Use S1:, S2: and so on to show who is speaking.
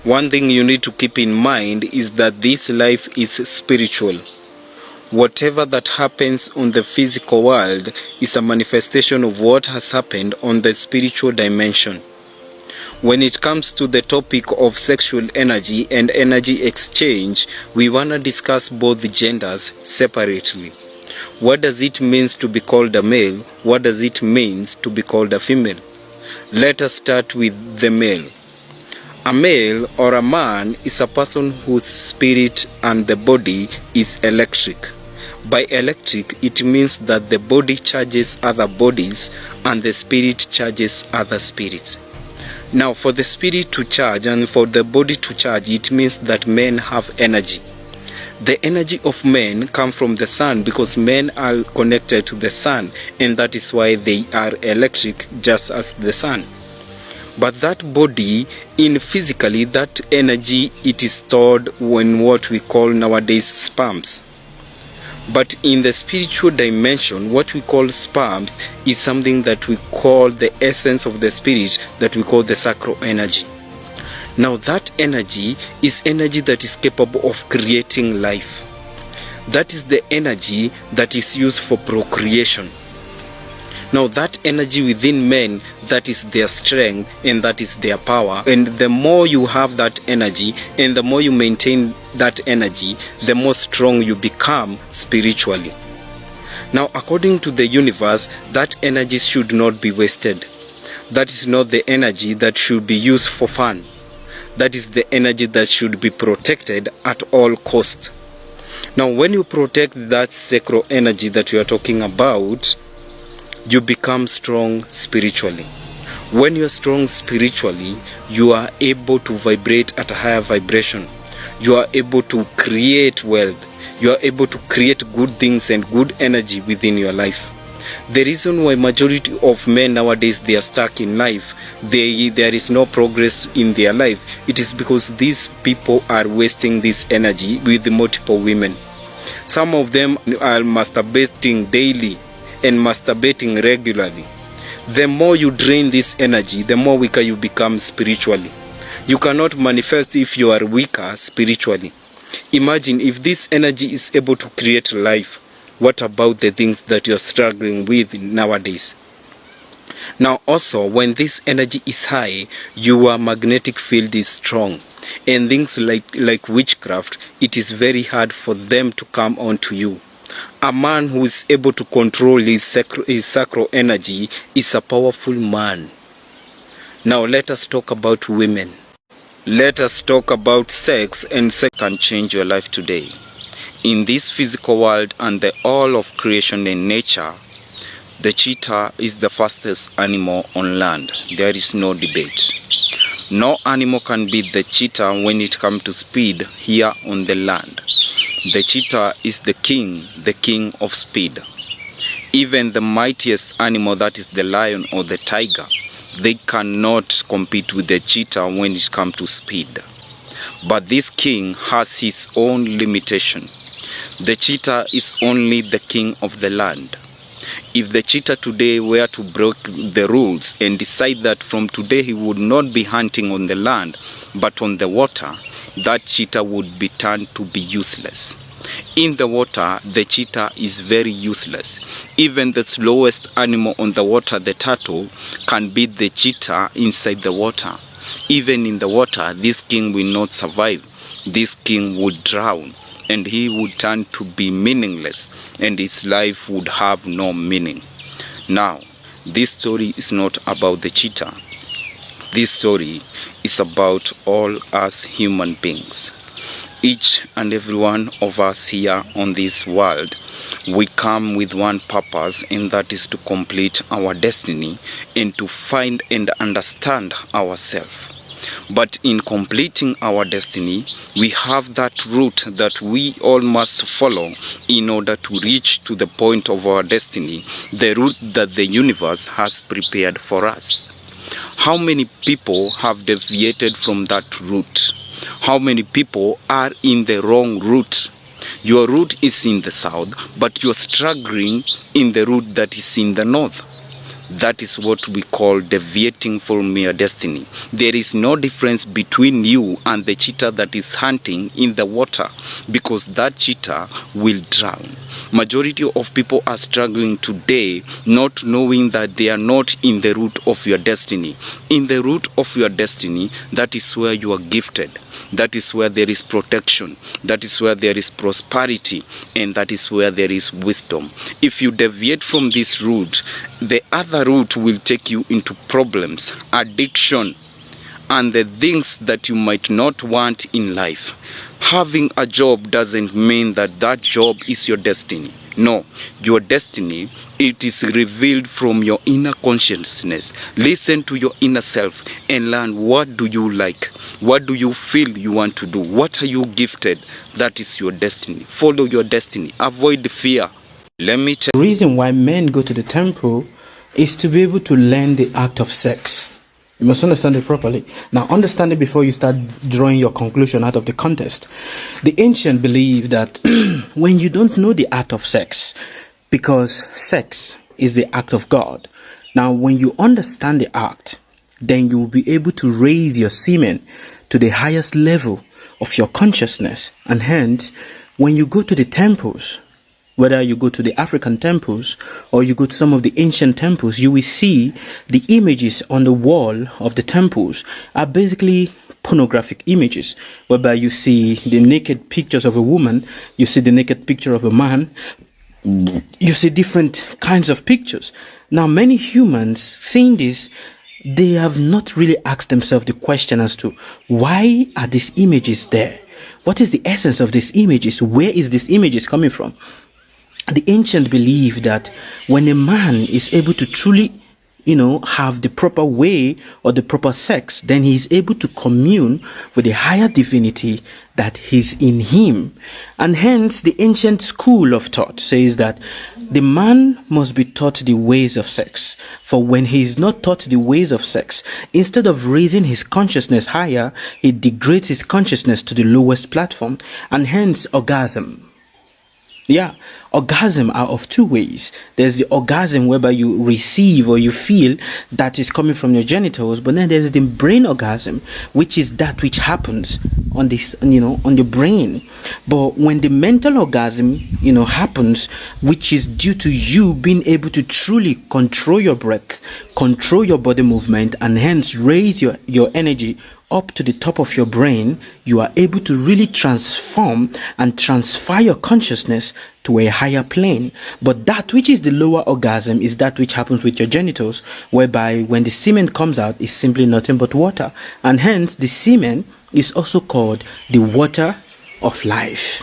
S1: One thing you need to keep in mind is that this life is spiritual. Whatever that happens on the physical world is a manifestation of what has happened on the spiritual dimension. When it comes to the topic of sexual energy and energy exchange, we want to discuss both genders separately. What does it mean to be called a male? What does it mean to be called a female? Let us start with the male. A male or a man is a person whose spirit and the body is electric. By electric, it means that the body charges other bodies and the spirit charges other spirits. Now, for the spirit to charge and for the body to charge, it means that men have energy. The energy of men come from the sun because men are connected to the sun, and that is why they are electric just as the sun. But that body, in physically, that energy, it is stored in what we call nowadays sperms. But in the spiritual dimension, what we call sperms is something that we call the essence of the spirit, that we call the sacral energy. Now that energy is energy that is capable of creating life. That is the energy that is used for procreation. Now that energy within men, that is their strength and that is their power. And the more you have that energy and the more you maintain that energy, the more strong you become spiritually. Now, according to the universe, that energy should not be wasted. That is not the energy that should be used for fun. That is the energy that should be protected at all costs. Now, when you protect that sacral energy that we are talking about, you become strong spiritually. When you are strong spiritually, you are able to vibrate at a higher vibration. You are able to create wealth. You are able to create good things and good energy within your life. The reason why majority of men nowadays they are stuck in life, there is no progress in their life, it is because these people are wasting this energy with multiple women. Some of them are masturbating daily and masturbating regularly. The more you drain this energy, the more weaker you become spiritually. You cannot manifest if you are weaker spiritually. Imagine if this energy is able to create life, what about the things that you are struggling with nowadays? Now also, when this energy is high, your magnetic field is strong. And things like witchcraft, it is very hard for them to come onto you. A man who is able to control his sacral energy is a powerful man. Now let us talk about women. Let us talk about sex, and sex can change your life today. In this physical world and the all of creation and nature, the cheetah is the fastest animal on land. There is no debate. No animal can beat the cheetah when it comes to speed here on the land. The cheetah is the king of speed. Even the mightiest animal, that is the lion or the tiger, they cannot compete with the cheetah when it comes to speed. But this king has his own limitation. The cheetah is only the king of the land. If the cheetah today were to break the rules and decide that from today he would not be hunting on the land but on the water, that cheetah would be turned to be useless. In the water, the cheetah is very useless. Even the slowest animal on the water, the turtle, can beat the cheetah inside the water. Even in the water, this king will not survive. This king would drown, and he would turn to be meaningless, and his life would have no meaning. Now, this story is not about the cheetah. This story is about all us human beings. Each and every one of us here on this world, we come with one purpose, and that is to complete our destiny and to find and understand ourselves. But in completing our destiny, we have that route that we all must follow in order to reach to the point of our destiny, the route that the universe has prepared for us. How many people have deviated from that route? How many people are in the wrong route? Your route is in the south, but you're struggling in the route that is in the north.
S2: that is what we call deviating from your destiny. There is no difference between you and the cheetah that is hunting in the water, because that cheetah will drown. Majority of people are struggling today, not knowing that they are not in the route of your destiny. In the route of your destiny, that is where you are gifted. That is where there is protection. That is where there is prosperity. And that is where there is wisdom. If you deviate from this route, the other route will take you into problems, addiction, and the things that you might not want in life. Having a job doesn't mean that that job is your destiny. No, your destiny, it is revealed from your inner consciousness. Listen to your inner self and learn, what do you like? What do you feel you want to do? What are you gifted? That is your destiny. Follow your destiny. Avoid fear. Let me tell you.
S3: The reason why men go to the temple is to be able to learn the act of sex. You must understand it properly. Now, understand it before you start drawing your conclusion out of the context. The ancient believed that when you don't know the act of sex, because sex is the act of God. Now, when you understand the act, then you will be able to raise your semen to the highest level of your consciousness. And hence, when you go to the temples, whether you go to the African temples or you go to some of the ancient temples, you will see the images on the wall of the temples are basically pornographic images, whereby you see the naked pictures of a woman, you see the naked picture of a man, you see different kinds of pictures. Now, many humans seeing this, they have not really asked themselves the question as to why are these images there? What is the essence of these images? Where is these images coming from? The ancient believe that when a man is able to truly, have the proper way or the proper sex, then he is able to commune with the higher divinity that is in him. And hence, the ancient school of thought says that the man must be taught the ways of sex. For when he is not taught the ways of sex, instead of raising his consciousness higher, he degrades his consciousness to the lowest platform, and hence orgasm. Yeah, orgasm are of two ways. There's the orgasm whereby you receive or you feel that is coming from your genitals, but then there's the brain orgasm, which is that which happens on this, on the brain. But when the mental orgasm, happens, which is due to you being able to truly control your breath, control your body movement, and hence raise your energy up to the top of your brain, you are able to really transform and transfer your consciousness to a higher plane. But that which is the lower orgasm is that which happens with your genitals, whereby when the semen comes out, it's simply nothing but water. And hence, the semen is also called the water of life.